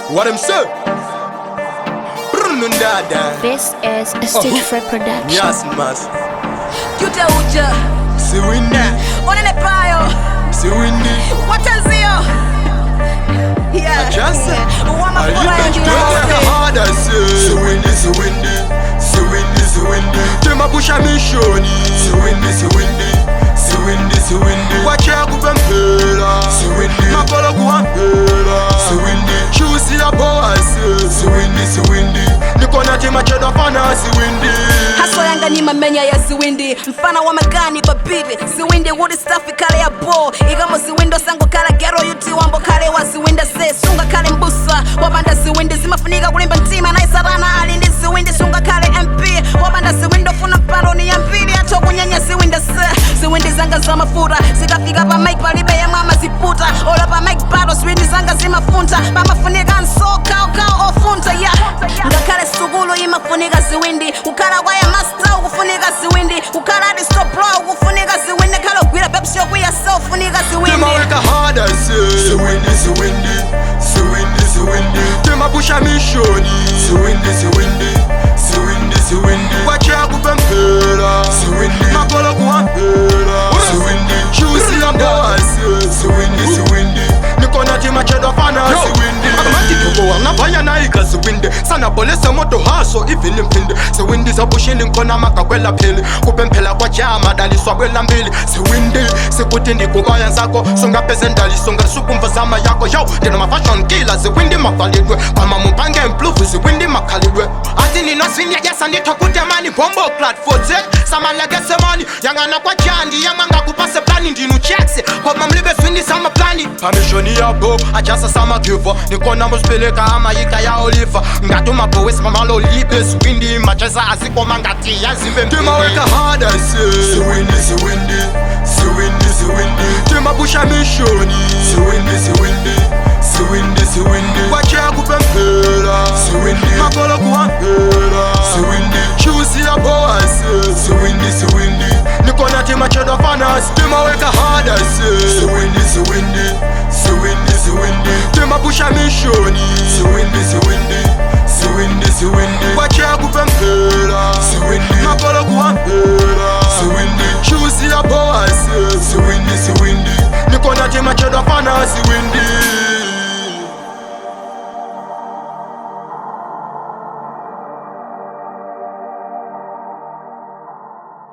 What him say? This is a stage free production. Jasamah. Cutey uja Ziwindi. onene payo Ziwindi. watazio yeah Jasamah. wama I fora live the hard I say. Ziwindi, Ziwindi, Ziwindi, Ziwindi. Tema pusha mishoni. Ziwindi, Ziwindi, Ziwindi, Ziwindi. Wacha kupempela. Ziwindi. Mapolo kuhampela. Ziwindi. Choose ya boss. Ziwindi, Ziwindi. Nikona tima chedo fana Ziwindi. haso yanga ni mamenya ya Ziwindi mfana wa magani babidi Ziwindi wood stuff kale ya bo igamo Ziwindo sango kala gero yuti wambo kale wa Ziwinda ze sunga kale mbusa wabanda Ziwindi zimafunika kulimba ntima na isarana alindi Ziwindi sunga kale MP wabanda Ziwindo funa paroni ya mpili ato kunyanya Ziwinda se Ziwindi zanga za mafuta zikafika pa mic palibe ya mama ziputa ola pa mic bado Ziwindi zanga zimafunta pamafunika nsoka ukao ofunta ya ngakale sugulu imafunika Ziwindi ukala kwa ya master ukufunika Ziwindi ukala di stop bro ukufunika Ziwindi kalo gwira pepsi okuya so ufunika Ziwindi Tema weka hard I say. Ziwindi, Ziwindi, Ziwindi, Ziwindi. Tema pusha mishoni. Ziwindi, Ziwindi, Ziwindi, Ziwindi. Wacha kupempela. Ziwindi. Mapolo kuhampela. Ziwindi. Choose ya boss. Ziwindi, Ziwindi. Nikona tima chedo fana Ziwindi. Akamati nabaya naika Ziwindi. Sana bolese moto haso even impinde. Ziwindi zabushini nkona makakwela pili. Kupempela kwa chama dali swabwela mbili. Ziwindi sikuti ndikubaya nzako. Sunga peze ndali sunga sukumva zama yako. Yo ndino mafashion killer Ziwindi makalidwe. Kama mpange implufu Ziwindi makalidwe. Ati nino swinya jasa nditokute mani bombo clad fote. Sama legese mani yangana kwa jandi. Yamanga kupase plani ndinu chekse. Kwa mamlibe swindi sama plani. Pamishoni yabo ajasa sama kiva. Nikona muspeleka ama yika ya oliva. Ngatu mapowes mamalo libe Ziwindi macheza aziko mangati ya zimbe Tema weka hard I say. Ziwindi, Ziwindi, Ziwindi, Ziwindi. Tema pusha mishoni. Ziwindi, Ziwindi, Ziwindi, Ziwindi. Wacha kupempela. Ziwindi. Mapolo kuhampela. Ziwindi. Choose ya boss. Ziwindi, Ziwindi. Nikona tima chedo fana. Tema weka hard I say. Ziwindi, Ziwindi, Ziwindi, Ziwindi. Tema pusha mishoni. Ziwindi, Ziwindi, Ziwindi, Ziwindi. Wacha kupempela. Ziwindi. Mapolo kuhampela. Ziwindi. Choose